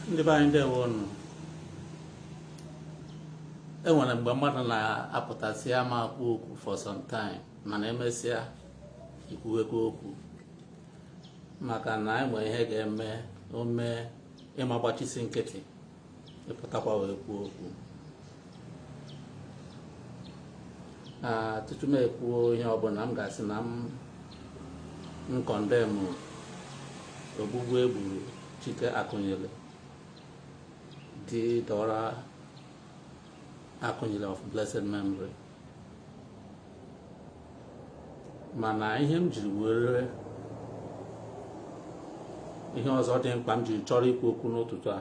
ndị be anyị ndewo unu. Enwere mgbe mmadụ na-apụtasị ama akwu okwu for some time mana emesịa ikwuwekwa okwu maka na enwe ihe ga-eme ome ịma gbachisi nkịtị ịpụtakwa wee kwuo okwu. Tutu m ekwuo ihe ọbụla m ga-asị na m kọndem ogbugbu egburu Chike Akunyili dị Dora Akunyili of blessed memory. Mana ihe m jiri were ihe ọzọ dị mkpa m jiri chọrọ ikwu okwu n'ụtụtụ a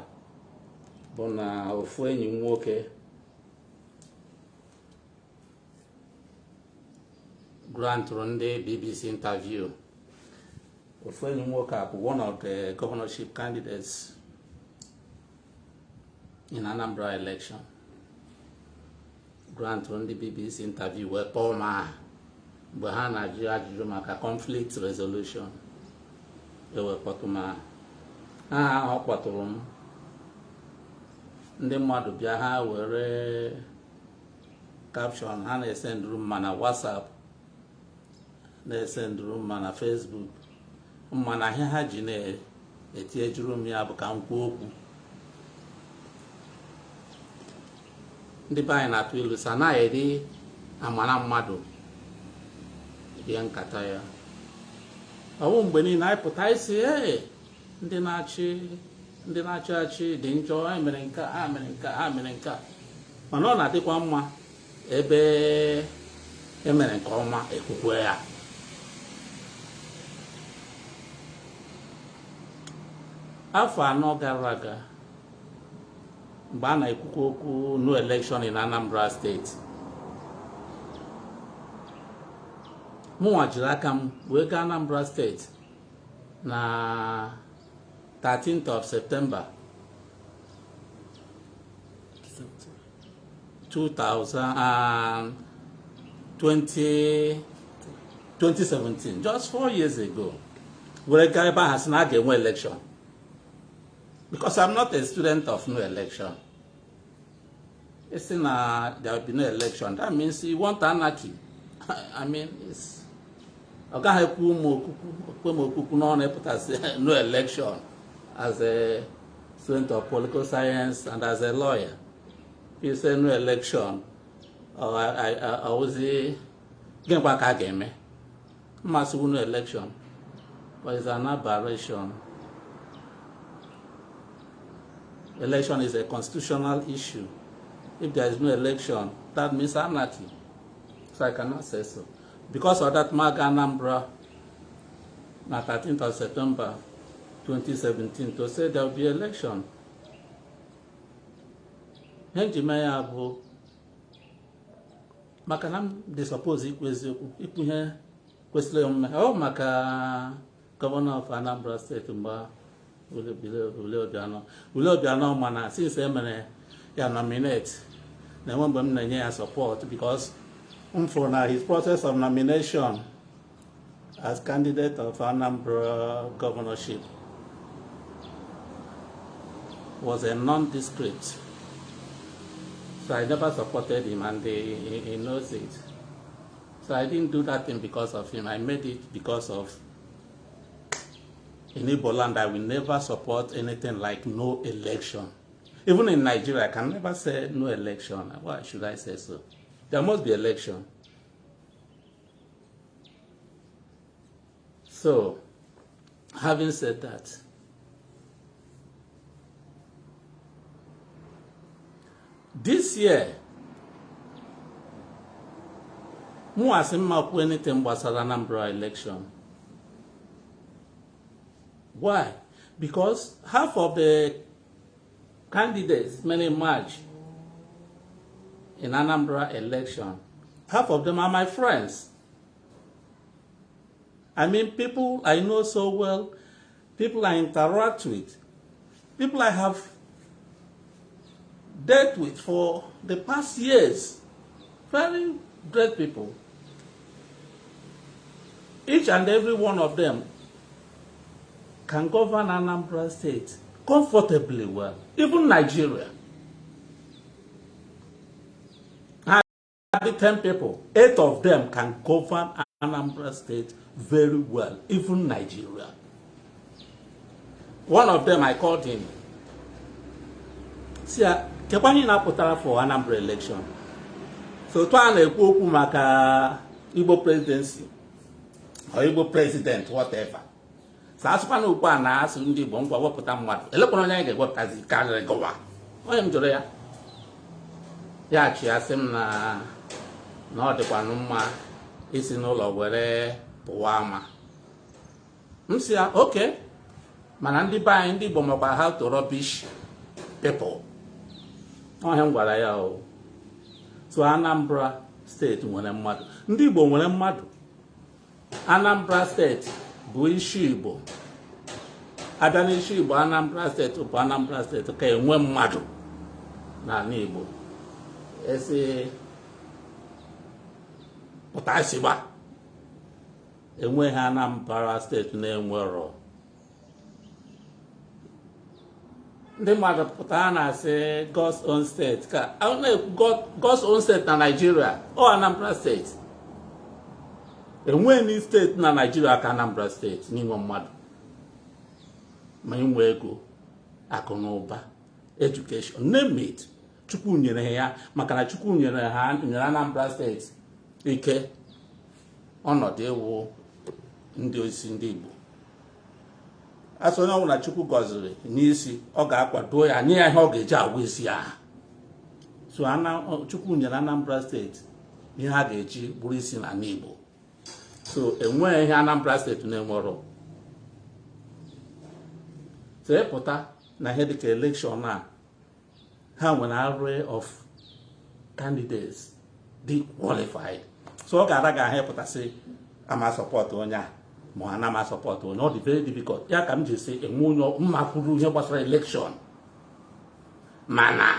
bụ na ofu enyi m nwoke grantụrụ ndị BBC interview. Ofu enyi m nwoke a bụ one of the governorship candidates in Anambra election. Grantụrụ ndị BBC interview wee kpọọ m mgbe ha na-ajụ ajụjụ maka conflict resolution. Ewekpọtụ m aha ọ kpọtụrụ m, ndị mmadụ bịa ha were caption ha na-esenduru m na WhatsApp, na-esenduru m na Facebook, mana ihe ha ji na-etinyejuru m ya bụ ka m kwuo okwu. Ndị be anyị na-atụ ilu sa na-eri amara mmadụ bịa nkata ya. Ọwụ mgbe niile anyị pụta isi ndị na-achị achị dị njọ, ha mere nke a, ha mere nke a, ha mere nke a. Mana ọ na-adịkwa mma ebe emere nke ọma ekwukwe ya. Afọ 4 gara aga mgbe a na-ekwukwa okwu no election in Anambra State, mụnwa jiri aka m wee gaa Anambra State na 13th of September 2017, just 4 years ago. Were gaa ebe ahụ sị na a ga-enwe election because I'm not a student of no election. It's in there will be no election. That means you want anarchy. I mean, it's no election as a student of political science and as a lawyer. You say no election, or I was getting back again. Must no election, but it's an aberration. Election is a constitutional issue. If there is no election, that means anarchy. So I cannot say so. Because of that, Anambra, on 13th of September 2017, to say there will be election. Henjimaya bụ maka na m suppose ikwu eziokwu, ikwu ihe kwesịrị omume. Ọ maka Governor of Anambra State mgbe Ule Obiano mana since emere ya nominate na enwe mgbe m na-enye ya support because for his process of nomination as candidate of Anambra governorship was a nondescript. So I never supported him, and he knows it. So I didn't do that thing because of him. I made it because of in Igbo land, I will never support anything like no election. Even in Nigeria, I can never say no election. Why should I say so? There must be election. So, having said that, this year, mu asimma anything gbasara Anambra election. Why? Because half of the candidates, many march in Anambra election, half of them are my friends. I mean, people I know so well, people I interact with, people I have dealt with for the past years. Very great people. Each and every one of them can govern Anambra State comfortably well, even Nigeria. The 10 people, 8 of them can govern Anambra State very well, even Nigeria. One of them, I called him. See, Kekwani na putara for Anambra election. So, to an ekwu maka Igbo presidency or Igbo president, whatever. So, asụkwana okwu a na-asụ ndị Igbo ngwa wepụta mmadụ. Elekwana onye anyị ga-ewepụtazi karịrị gọwa. Onye m jụrụ ya. Ya chi asị m na ọ dịkwanụ mma isi n'ụlọ were pụwa ama. M sị ya, okay. Mana ndị be anyị ndị Igbo makwa how to rubbish people. Ọhịa m gwara ya o. So Anambra steeti nwere mmadụ. Ndị Igbo nwere mmadụ. Anambra steeti bụ isi Igbo. Abịa n'isi Igbo Anambra steeti bụ Anambra steeti ka enwe mmadụ n'ala Igbo. Esi pụtasiba enweghị Anambra steeti na-enwerọ. Ndị mmadụ pụtara na-asị God's own state ka God's own state na Nigeria ọ Anambra steeti. Enweghị steeti na Nigeria ka Anambra steeti n'inwe mmadụ ma inwe ego, akụ na ụba, education, name it. Chukwu nyere ya maka na Chukwu nyere Anambra steeti ike ọnọdụ ewu ndị osi ndị Igbo. Asọ onye ọbụla Chukwu gọziri n'isi ọ ga-akwado ya nye ya ihe ọ ga-eji agwa isi ya. So Chukwu nyere Anambra steeti ihe ha ga-eji bụrụ isi na Igbo. So enweghị ihe Anambra steeti na-enwerọ. So ịpụta na ihe dịka election a ha nwere array of candidates dị qualified. So ọ ga-ara ga ahụ ịpụtasị ama support onye a ma ana ma support onye. Ọ dị very difficult. Ya ka m ji sị enwe onye mma kwuru ihe gbasara election. Mana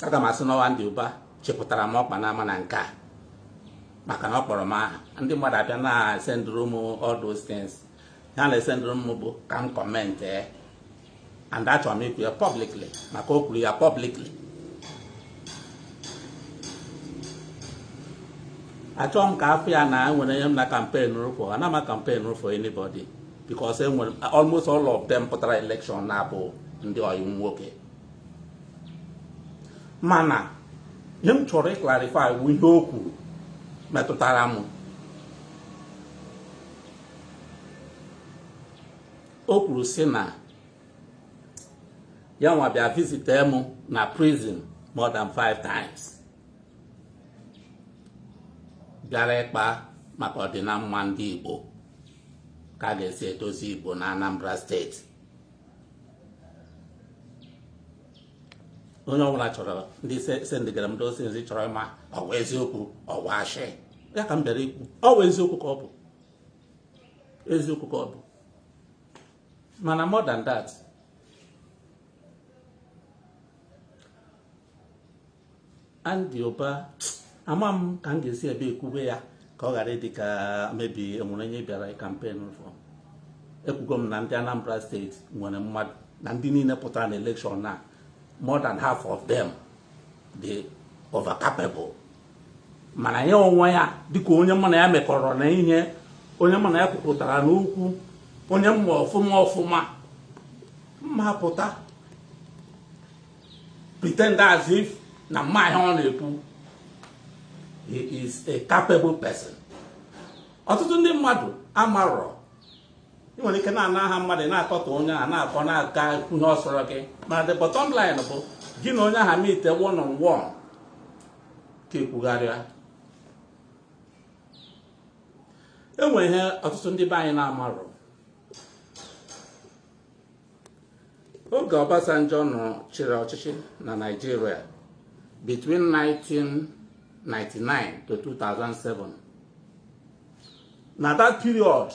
aga m asị n'ọwa ndị ụba chepụtara m ọkpa n'ama na nke a maka na ọ kpọrọ m aha. Ndị mmadụ abịa na sendụrụ m all those things. Ha na-esendụrụ m bụ ka m comment and achọrọ m ikwu ya publicly maka o kwuru ya publicly. Achọrọ m ka afọ ya na nwere ihe m na campaign for. Ana m campaign for anybody because almost all of them pụtara election na-abụ ndị ọyị nwoke. Mana ihe m chọrọ clarify bụ ihe o kwuru metụtara m. O kwuru sị na ya nwa bịa visite m na prison more than 5 times. Bịara ịkpa maka ọdịnamma ndị Igbo ka a ga-esi edozi Igbo na Anambra steeti. Onye ọbụla chọrọ ndị sendịgara m dozi nzi chọrọ ịma ọwa eziokwu ọwa ashị. Ya ka m bịara ikwu ọwa eziokwu ka ọ bụ. Eziokwu ka ọ bụ. Mana more than that, Andy Oba ama m ka m ga-esi ebe ekwube ya ka ọ ghara ịdị ka mebi enwere onye bịara campaign for. Ekwugo m na ndị Anambra steeti nwere mmadụ na ndị niile pụtara na election na more than half of them dị over capable. Mana ya onwe ya dịka onye mụ na ya mekọrọ na ihe, onye mụ na ya kwupụtara n'okwu, onye mma ọfụma mma pụta pretend as if na mma ihe ọ na-ekwu. He is a capable person. Ọtụtụ ndị mmadụ amarọ. Ị nwere ike na-ana aha mmadụ na-akọta onye a na-akọ na-aga ihe ọ sọrọ gị. Mana the bottom line bụ gị na onye aha meet one on one ka ekwugharịa. Enwere ihe ọtụtụ ndị be anyị na-amarọ. Oge Obasanjo chịrị ọchịchị na Nigeria between 1999 to 2007. Na that period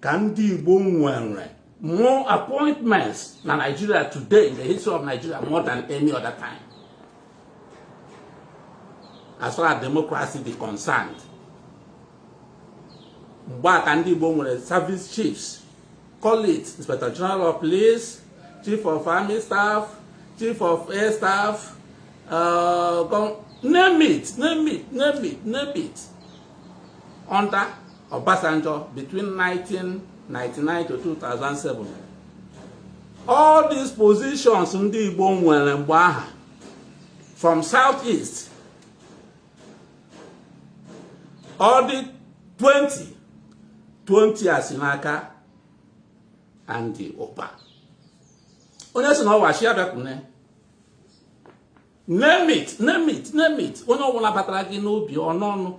ka ndị Igbo nwere more appointments na Nigeria today in the history of Nigeria more than any other time. As far as democracy is concerned. Back and the service chiefs. Call it Inspector General of Police, Chief of Army Staff, Chief of Air Staff, name it. Under Obasanjo between 1999 to 2007. All these positions ndị Igbo nwere mgbe aha from southeast, all the 20 asinaka and the Opa. Onye si na ọwashi abịakwune. Name it. Onye ọbụla batara gị n'obi ọnụọnụ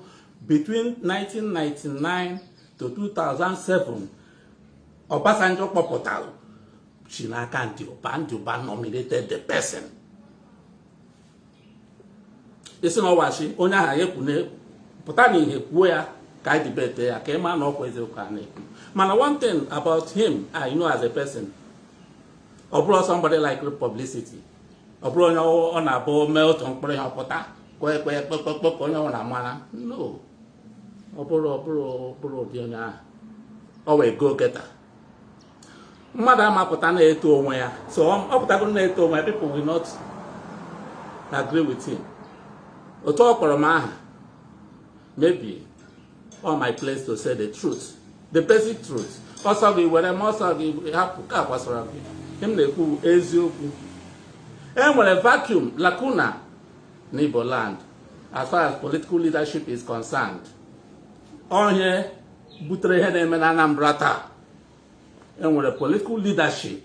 between 1999 to 2007, Obasanjo kpọpụtara Chinaka ndị Oba nominated the person. Isi na ọwashi onye aha ekwune pụta na ihe kwuo ya ka anyị debate ya ka ịma na ọkwa eziokwu a na-ekwu. Mana one thing about him, I know as a person, ọ bụrụ somebody like publicity. Ọ bụrụ onye ọ na-abụ mee otu mkpụrụ ihe ọpụta kpekpekpekpekpe onye ọ na-amara. No. Ọ bụrụ ụdị onye ahụ. Ọ wee go getter. Mmadụ amapụta na-eto onwe ya. So ọ pụtago na-eto onwe ya, people will not agree with him. Otu ọ kpọrọ m aha, maybe on my place to say the truth, the basic truth. Also gị were m ọsọ gị hapụ ka akwasara gị. Him na-ekwu eziokwu. Enwere vacuum, lacuna in Igbo land as far as political leadership is concerned. Onye butere ihe na-eme na Anambra taa. Enwere political leadership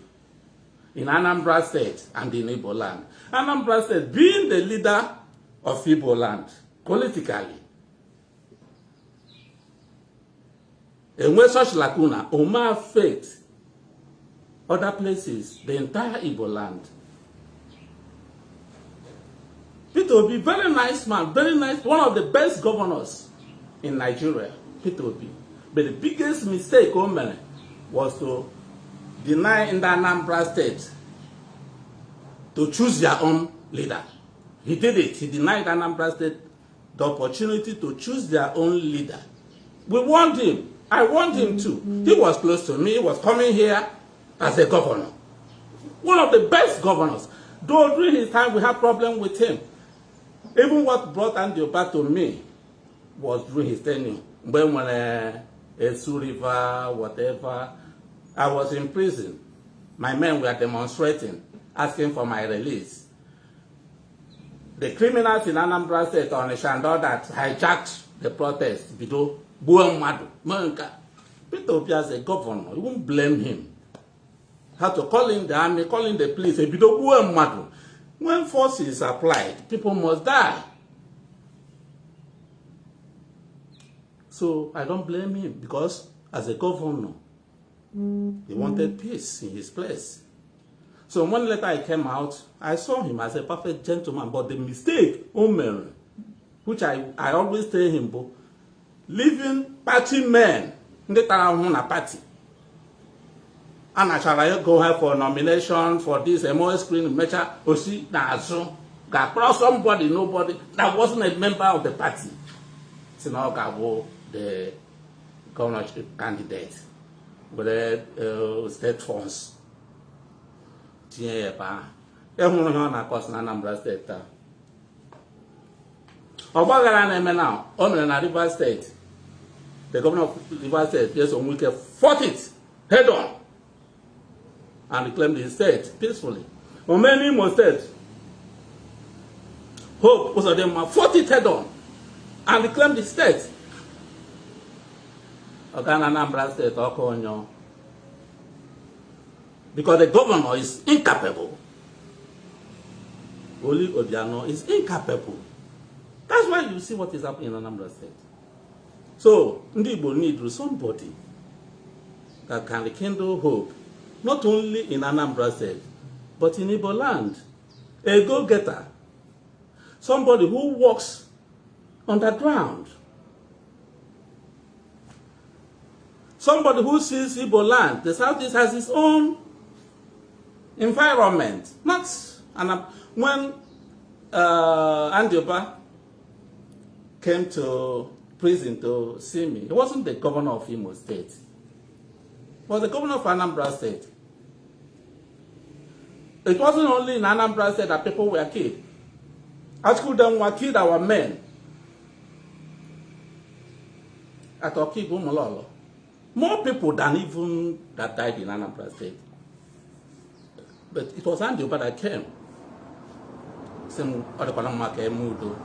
in Anambra State and in Igbo land. Anambra State being the leader of Igbo land politically. And where such lacuna may affect other places, the entire Igbo land. Peter Obi, very nice man, very nice, one of the best governors in Nigeria, Peter Obi. But the biggest mistake was to deny in the Anambra State to choose their own leader. He did it. He denied Anambra State the opportunity to choose their own leader. We want him. I want him too. He was close to me. He was coming here as a governor. One of the best governors. Though during his time we had problems with him. Even what brought Andy back to me was during his tenure. When Esu River, whatever, I was in prison. My men were demonstrating, asking for my release. The criminals in Anambra State on the Shandor that hijacked the protest, Bido, Buamadu, Manka. Peter Obi as a governor, you won't blame him. Had to call in the army, call in the police, Bido, Buamadu. When force is applied, people must die. So I don't blame him because as a governor, he wanted peace in his place. So one later I came out, I saw him as a perfect gentleman, but the mistake, Omer, which I always tell him, leaving party men in the town party. And I shall go here for nomination for this MOS screen measure, Osi Nazo, got cross somebody, nobody that wasn't a member of the party. So now Gabo, the governorship candidate, with the state funds. Anambra State. Now, on River State, the governor of River State, yes, on Uwazuruike fought it head on and reclaimed his state peacefully. On many more states, Hope was of them fought it head on and reclaimed the state. Anambra State, Okonyo. Because the governor is incapable. Oli Obiano is incapable. That's why you see what is happening in Anambra State. So, Ndibo need somebody that can rekindle hope, not only in Anambra State, but in Igbo land. A go-getter. Somebody who works underground. Somebody who sees Igbo land. The Southeast has its own environment. Not when Andy Oba came to prison to see me. He wasn't the governor of Imo State. He was the governor of Anambra State. It wasn't only in Anambra State that people were killed. At school, them were killed our men. At Okigumololo. More people than even that died in Anambra State. But it was Andy Uba that came. Some other Panama came Mudo,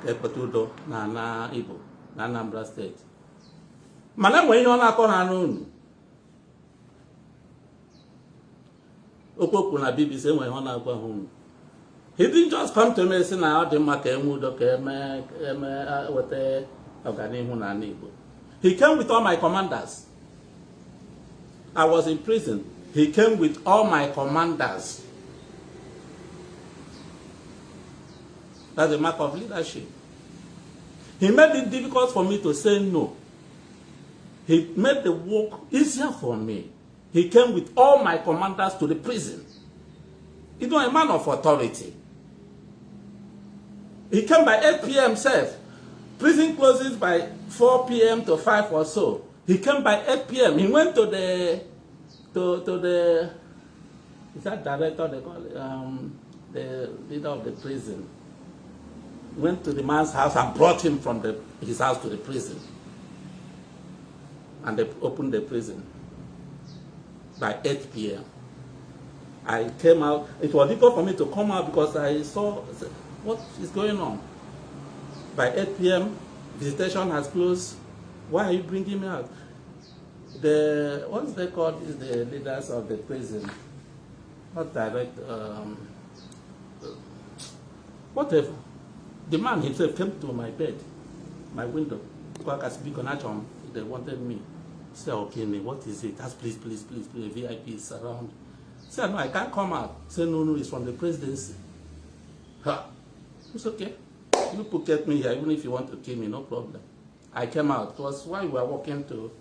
Kepetudo, Nana Ibo, Anambra State. Manam when you are on Okokuna BBC when you are home. He didn't just come to me and say, now the Makamudo came with a Afghanimu. He came with all my commanders. I was in prison. He came with all my commanders. That's a mark of leadership. He made it difficult for me to say no. He made the work easier for me. He came with all my commanders to the prison. He's not a man of authority. He came by 8 p.m. self. Prison closes by 4 p.m. to 5 or so. He came by 8 p.m. He went to the is that director they call it, the leader of the prison. Went to the man's house and brought him from his house to the prison. And they opened the prison by 8 p.m. I came out. It was difficult for me to come out because I saw what is going on. By 8 p.m., visitation has closed. Why are you bringing me out? What's they called is the leaders of the prison. Not direct, whatever. The man himself came to my bed, my window. They wanted me. Say, okay, what is it? Ask, please, VIP is around. Say, no, I can't come out. Say, no, it's from the presidency. It's okay. You could get me here, even if you want to kill me, no problem. I came out. It was while we were walking to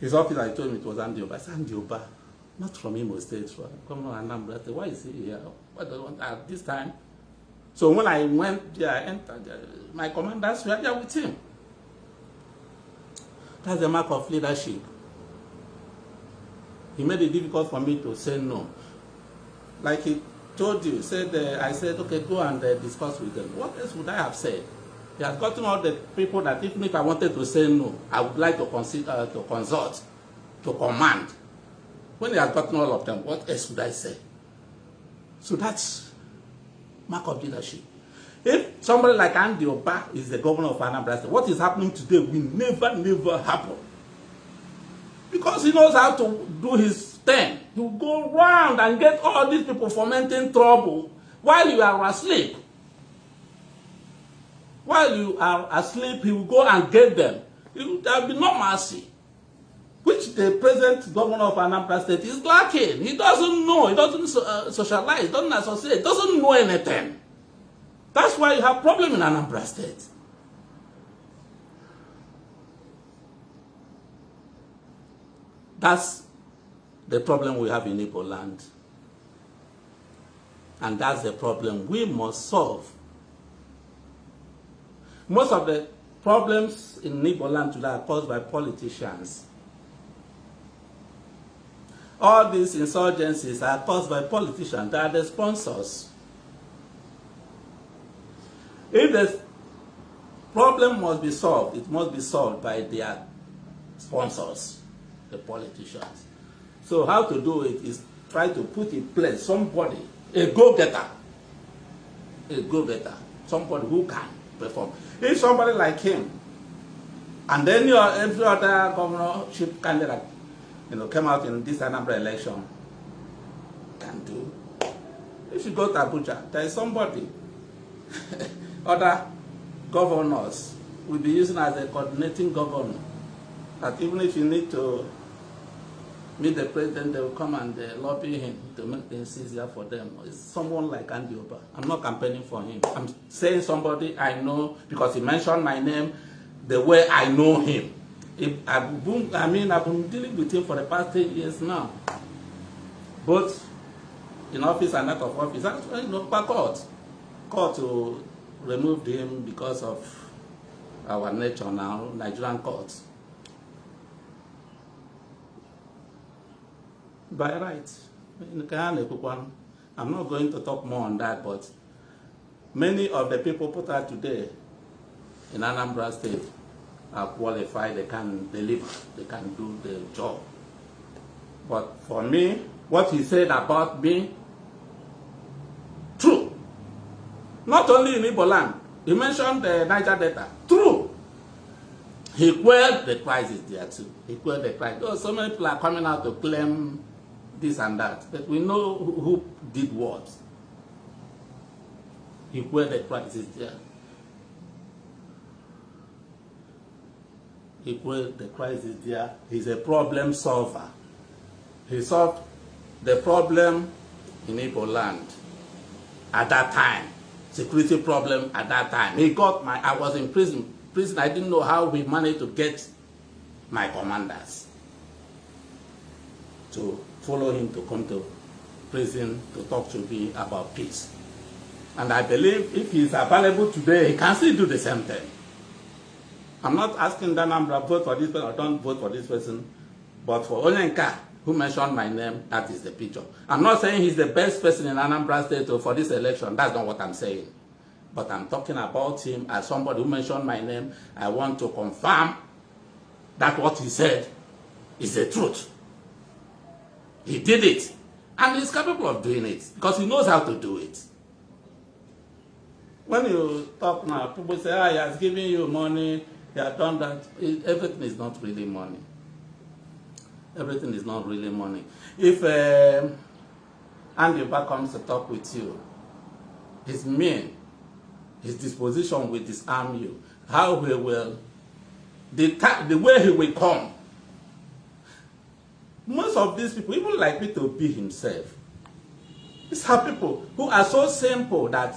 his office. I told him it was Andy Uba. I said, Andy Uba, not from Imo State. Come on, Anambra. I said, why is he here? What do you want at this time? So when I went there, I entered, my commanders were there with him. That's the mark of leadership. He made it difficult for me to say no. Like he told you, I said, okay, go and discuss with them. What else would I have said? He has gotten all the people that even if I wanted to say no, I would like to consider, to consult, to command. When he has gotten all of them, what else would I say? So that's mark of leadership. If somebody like Andy Uba is the governor of Anambra State, what is happening today will never happen. Because he knows how to do his thing. He will go around and get all these people fomenting trouble while you are asleep. While you are asleep, he will go and get them. There will be no mercy. Which the present governor of Anambra State is lacking. He doesn't know. He doesn't socialize. Doesn't associate. Doesn't know anything. That's why you have problem in Anambra State. That's the problem we have in Igbo land. And that's the problem we must solve. Most of the problems in Igbo land today are caused by politicians. All these insurgencies are caused by politicians. They are the sponsors. If the problem must be solved, it must be solved by their sponsors, the politicians. So how to do it is try to put in place somebody, a go-getter, somebody who can perform. If somebody like him, and then every other governorship candidate, came out in this Anambra election, can do. If you go to Abuja, there is somebody, other governors will be using as a coordinating governor. That even if you need to meet the president, they will come and lobby him to make things easier for them. It's someone like Andy Uba. I'm not campaigning for him. I'm saying somebody I know because he mentioned my name the way I know him. I've been dealing with him for the past 10 years now. Both in office and out of office. Actually, court to remove him because of our nature now, Nigerian courts. By right. I'm not going to talk more on that, but many of the people put out today in Anambra State are qualified, they can deliver, they can do the job. But for me, what he said about me, true. Not only in Igbo land, he mentioned the Niger Delta, true. He quelled the crisis there too. He quelled the crisis. Oh, so many people are coming out to claim this and that, but we know who did what. He quelled the crisis there. He quelled the crisis there. He's a problem solver. He solved the problem in Igbo land at that time. Security problem at that time. He got I was in prison. I didn't know how we managed to get my commanders to follow him to come to prison to talk to me about peace. And I believe if he is available today, he can still do the same thing. I'm not asking Anambra vote for this person or don't vote for this person, but for Onyenka, who mentioned my name, that is the picture. I'm not saying he's the best person in Anambra State for this election. That's not what I'm saying. But I'm talking about him as somebody who mentioned my name. I want to confirm that what he said is the truth. He did it. And he's capable of doing it because he knows how to do it. When you talk now, people say, he has given you money, he has done that. Everything is not really money. Everything is not really money. If Andy Uba comes to talk with you, his mean, his disposition will disarm you. How he will, the way he will come. Most of these people, even like Peter B himself, these are people who are so simple that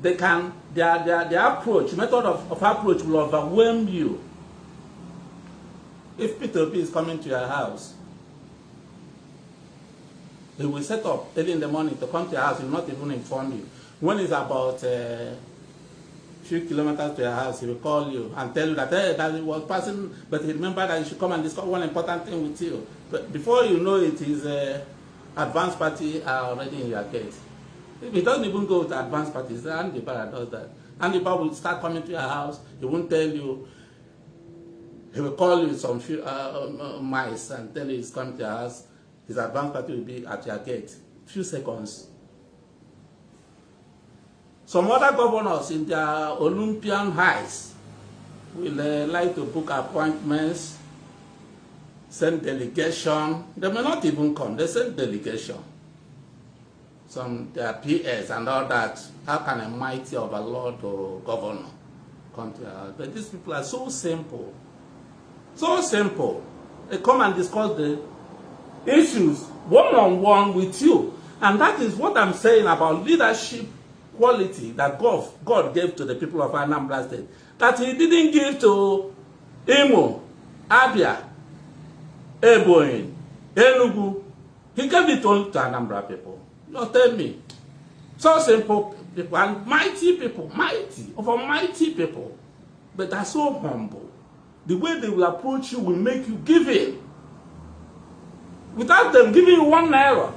they can, their approach, method of approach will overwhelm you. If Peter B is coming to your house, he will set up early in the morning to come to your house. He will not even inform you. When it's about a few kilometers to your house, he will call you and tell you that, hey, that he was passing, but he remembered that you should come and discuss one important thing with you. But before you know it, his advance party are already in your gate. If he doesn't even go to advance parties, Andy Uba does that. Andy Uba will start coming to your house. He won't tell you. He will call you some few mice and tell you he's coming to your house. His advance party will be at your gate. Few seconds. Some other governors in their Olympian highs will like to book appointments, send delegation. They may not even come. They send delegation. Some their PS and all that. How can a mighty overlord or governor come to your house? But these people are so simple. So simple. They come and discuss the issues one-on-one with you. And that is what I'm saying about leadership quality that God gave to the people of Anambra State. That he didn't give to Imo, Abia, Ebonyi, Enugu. He gave it only to Anambra people. You tell me. So simple people and mighty people, mighty people. But they're so humble. The way they will approach you will make you give in. Without them giving you 1 naira.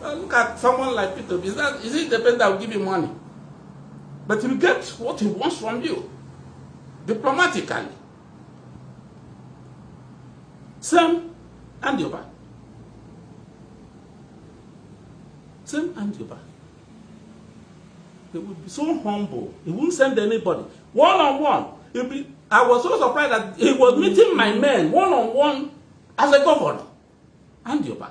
Look at someone like Peter. Is it the person that will give you money? But you get what he wants from you. Diplomatically. Same Andy Uba. Same Andy Uba. He would be so humble. He wouldn't send anybody. One-on-one. I was so surprised that he was meeting my men one-on-one as a governor. Andy Uba.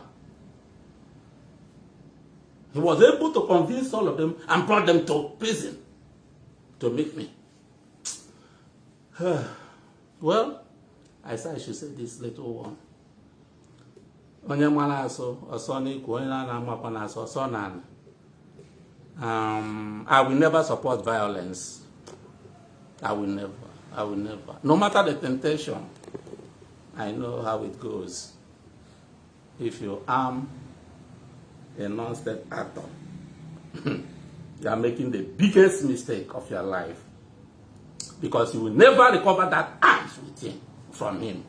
He was able to convince all of them and brought them to prison to meet me. Well, I said I should say this little one. I will never support violence. I will never. No matter the temptation, I know how it goes. If you arm a non-state actor, you are making the biggest mistake of your life. because you will never recover that arms with him, from him.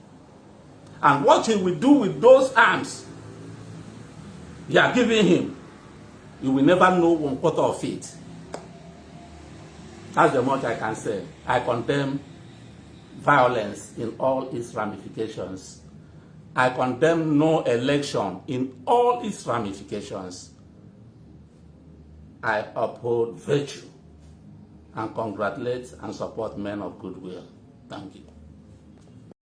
And what he will do with those arms you are giving him, you will never know 1/4 of it. That's the much I can say. I condemn violence in all its ramifications. I condemn no election in all its ramifications. I uphold virtue and congratulate and support men of goodwill. Thank you.